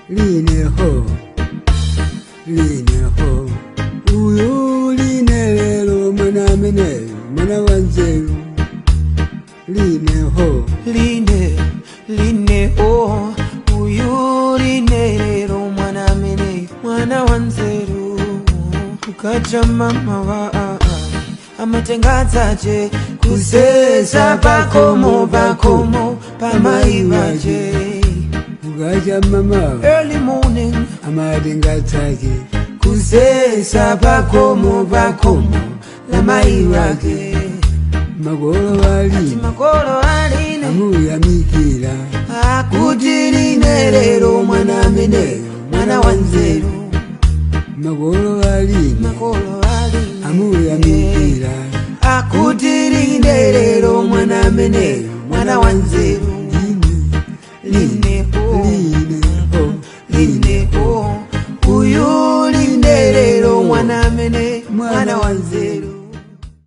line ho, uyu line lelo mwana mene, mwana wanzeru. Line ho, line ho, uyu line lelo mwana mene, mwana wanzeru. Ukaja mama wa amatengazaje kusesa pakomo pamaivaje. Ukaja mama early morning amatengazaje kusesa pakomo lamaivaje. Magolo aline amuyamikira akuti line lelo mwana mene, mwana wanzeru. Magolo aline amuyamikira akuti line lelo mwana mene, mwana wanzeru. Line ho, uyu line lelo mwana mene, mwana wanzeru.